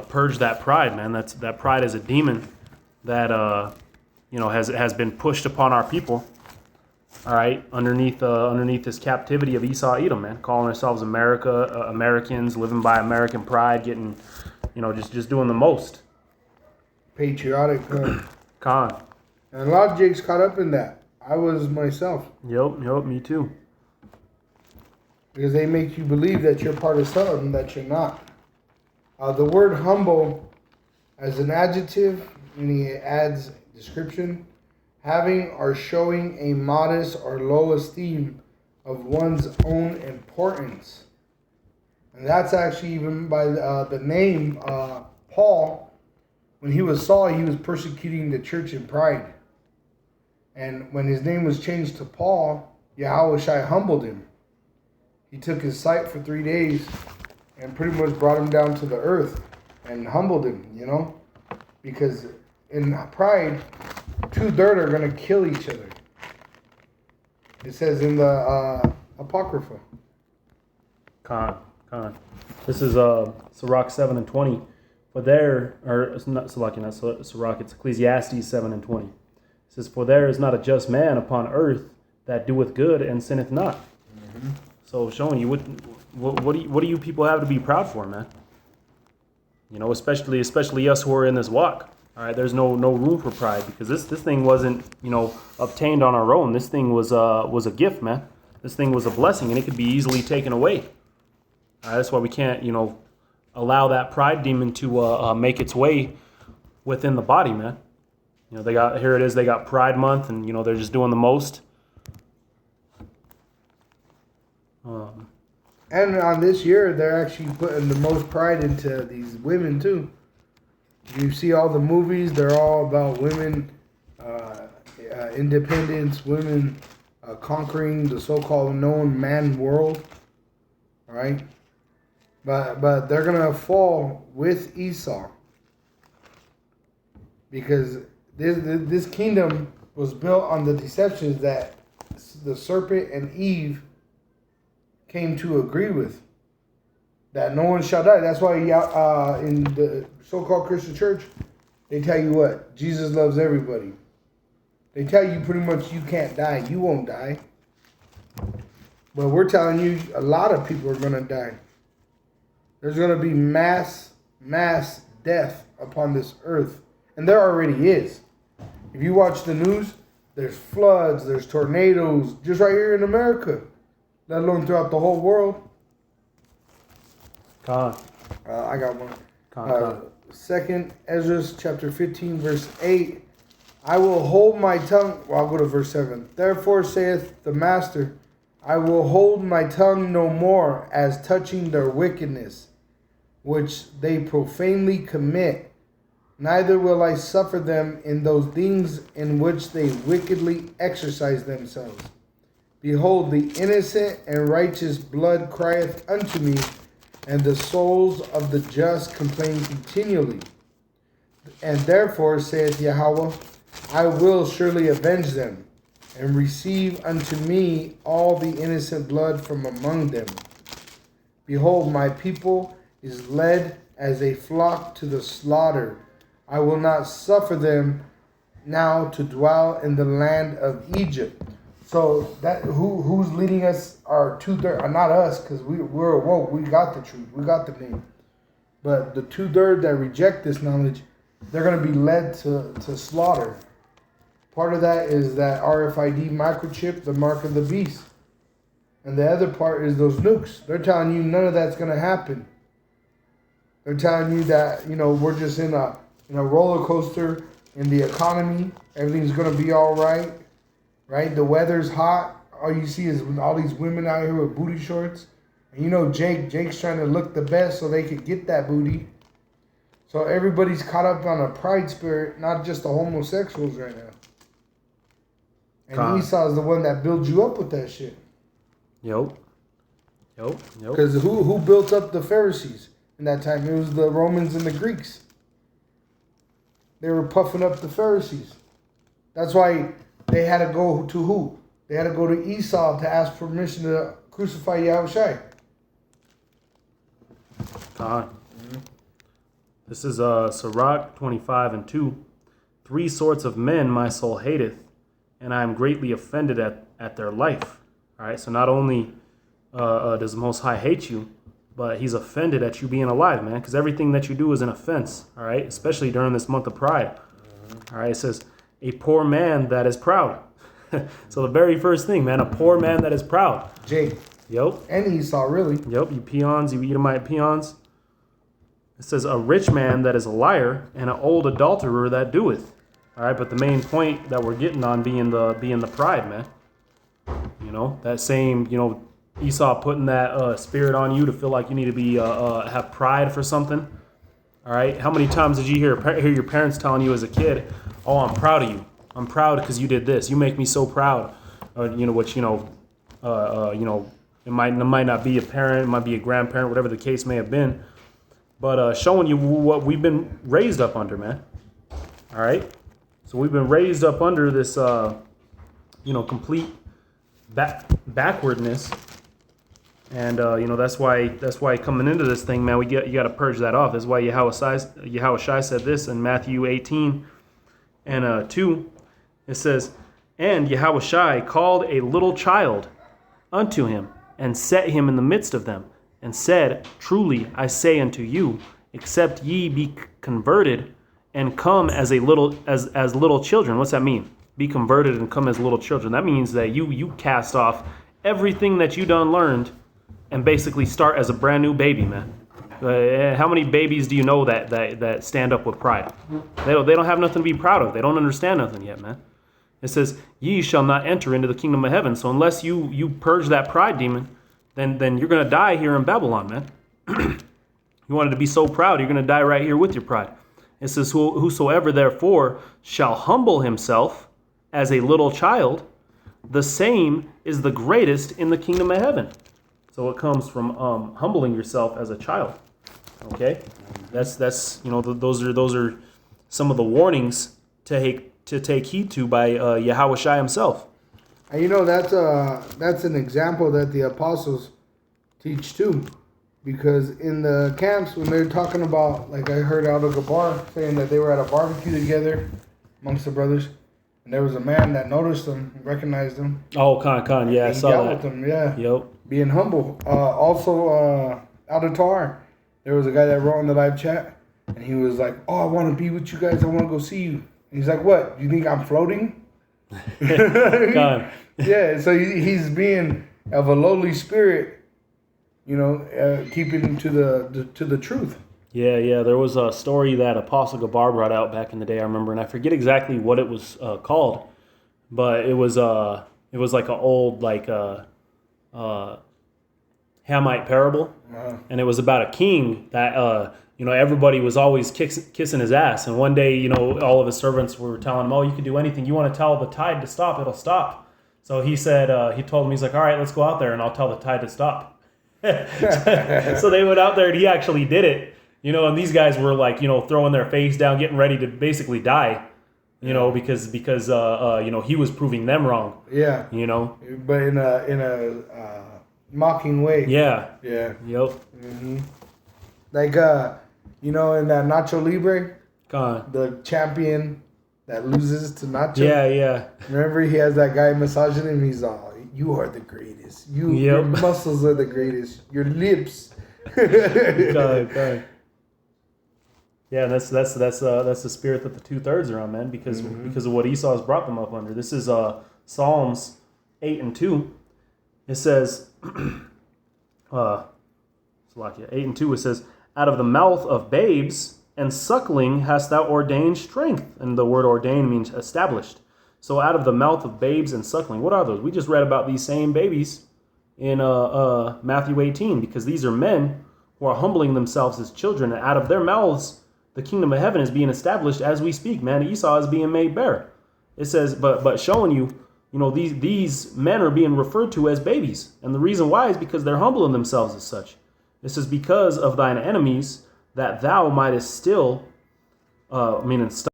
purge that pride, man. That pride is a demon that has been pushed upon our people. All right, underneath this captivity of Esau, Edom, man, calling ourselves Americans, living by American pride, getting, just doing the most. Patriotic. Con. And a lot of Jake's caught up in that. I was myself. Yep, me too. Because they make you believe that you're part of something that you're not. The word humble, as an adjective, meaning it adds description, having or showing a modest or low esteem of one's own importance. And that's actually even by the name Paul. When he was Saul, he was persecuting the church in pride. And when his name was changed to Paul, Yahushua humbled him. He took his sight for 3 days and pretty much brought him down to the earth and humbled him, because in pride, two dirt are going to kill each other. It says in the Apocrypha. Con. This is Sirach 7:20. For there, or it's not Sirach, it's Ecclesiastes 7:20. It says, for there is not a just man upon earth that doeth good and sinneth not. Mm-hmm. So showing you what do you people have to be proud for, man? Especially us who are in this walk. All right, there's no room for pride, because this thing wasn't obtained on our own. This thing was a gift, man. This thing was a blessing, and it could be easily taken away. All right, that's why we can't allow that pride demon to make its way within the body, man. They got Pride Month, and they're just doing the most. And on this year, they're actually putting the most pride into these women too. You see all the movies; they're all about women, independence, women conquering the so-called known man world. All right, but they're gonna fall with Esau, because this kingdom was built on the deceptions that the serpent and Eve came to agree with, that no one shall die. That's why in the so-called Christian church, they tell you what? Jesus loves everybody. They tell you pretty much you can't die. You won't die. But we're telling you a lot of people are going to die. There's going to be mass death upon this earth. And there already is. If you watch the news, there's floods, there's tornadoes, just right here in America, let alone throughout the whole world. I got one. 2 Ezra chapter 15, verse 8. I will hold my tongue. Well, I'll go to verse 7. Therefore saith the master, I will hold my tongue no more as touching their wickedness, which they profanely commit. Neither will I suffer them in those things in which they wickedly exercise themselves. Behold, the innocent and righteous blood crieth unto me, and the souls of the just complain continually. And therefore, saith Yahweh, I will surely avenge them, and receive unto me all the innocent blood from among them. Behold, my people is led as a flock to the slaughter. I will not suffer them now to dwell in the land of Egypt. So that who's leading us are not us, because we're woke. We got the truth. We got the name. But the 2/3 that reject this knowledge, they're going to be led to slaughter. Part of that is that RFID microchip, the mark of the beast. And the other part is those nukes. They're telling you none of that's going to happen. They're telling you that, we're just in a roller coaster in the economy. Everything's going to be all right. Right? The weather's hot. All you see is all these women out here with booty shorts. And Jake's trying to look the best so they could get that booty. So everybody's caught up on a pride spirit, not just the homosexuals right now. And Esau's the one that builds you up with that shit. Yep. Because who built up the Pharisees in that time? It was the Romans and the Greeks. They were puffing up the Pharisees. That's why they had to go to who? They had to go to Esau to ask permission to crucify Yahushua. This is Sirach 25:2. 3 sorts of men my soul hateth, and I am greatly offended at their life. All right, so not only does the Most High hate you, but he's offended at you being alive, man, because everything that you do is an offense, all right, especially during this month of pride. All right, it says, a poor man that is proud. So the very first thing, man, a poor man that is proud. Jake. Yep. And Esau, really. Yep, you peons, you Edomite peons. It says, a rich man that is a liar, and an old adulterer that doeth. All right, but the main point that we're getting on being the pride, man. You know, that same, you know, Esau putting that spirit on you to feel like you need to be have pride for something. All right, how many times did you hear your parents telling you as a kid, "Oh, I'm proud of you. I'm proud because you did this. You make me so proud." You know, which you know, it might not be a parent, it might be a grandparent, whatever the case may have been, but showing you what we've been raised up under, man. All right, so we've been raised up under this, you know, complete backwardness. And you know, that's why coming into this thing, man, you got to purge that off. That's why Yahushua said this in Matthew 18 and 2. It says, and Yahushua called a little child unto him, and set him in the midst of them, and said, truly I say unto you, except ye be converted and come as little children. What's that mean? Be converted and come as little children. That means that you cast off everything that you done learned and basically start as a brand new baby, man. How many babies do you know that stand up with pride? They don't have nothing to be proud of. They don't understand nothing yet, man. It says, ye shall not enter into the kingdom of heaven. So unless you purge that pride demon, then you're going to die here in Babylon, man. You wanted to be so proud, you're going to die right here with your pride. It says, whosoever therefore shall humble himself as a little child, the same is the greatest in the kingdom of heaven. So it comes from humbling yourself as a child. Okay, that's you know, those are some of the warnings to take heed to by Yahushua himself. And you know, that's an example that the apostles teach too, because in the camps when they're talking about, like I heard Aldo Gabar saying that they were at a barbecue together amongst the brothers. And there was a man that noticed them, recognized them. Oh, Khan, yeah, I saw that. With them, yeah. Yep. Being humble. Also, Aldatar, there was a guy that wrote in the live chat, and he was like, "Oh, I want to be with you guys. I want to go see you." And he's like, "What? You think I'm floating?" Khan. Yeah. So he's being of a lowly spirit, you know, keeping to the truth. Yeah. There was a story that Apostle Gabar brought out back in the day, I remember, and I forget exactly what it was called, but it was like an old Hamite parable, and it was about a king that you know, everybody was always kissing his ass, and one day, you know, all of his servants were telling him, "Oh, you can do anything. You want to tell the tide to stop, it'll stop." So he said, he told him, he's like, "All right, let's go out there, and I'll tell the tide to stop." So they went out there, and he actually did it. You know, and these guys were like, you know, throwing their face down, getting ready to basically die, you know, because you know, he was proving them wrong. Yeah. You know. But in a mocking way. Yeah. Yeah. Yep. Mm-hmm. Like you know, in that Nacho Libre, the champion that loses to Nacho. Yeah. Remember, he has that guy massaging him. He's all, "You are the greatest. Your muscles are the greatest. Your lips." God. Yeah, that's the spirit that the 2/3 are on, man, because of what Esau has brought them up under. This is Psalms 8:2. It says, 8:2. It says, out of the mouth of babes and suckling hast thou ordained strength, and the word ordained means established. So out of the mouth of babes and suckling, what are those? We just read about these same babies in Matthew 18, because these are men who are humbling themselves as children, and out of their mouths the kingdom of heaven is being established as we speak, man. Esau is being made bare. It says, but showing you, you know, these men are being referred to as babies. And the reason why is because they're humbling themselves as such. This is because of thine enemies, that thou mightest still, stop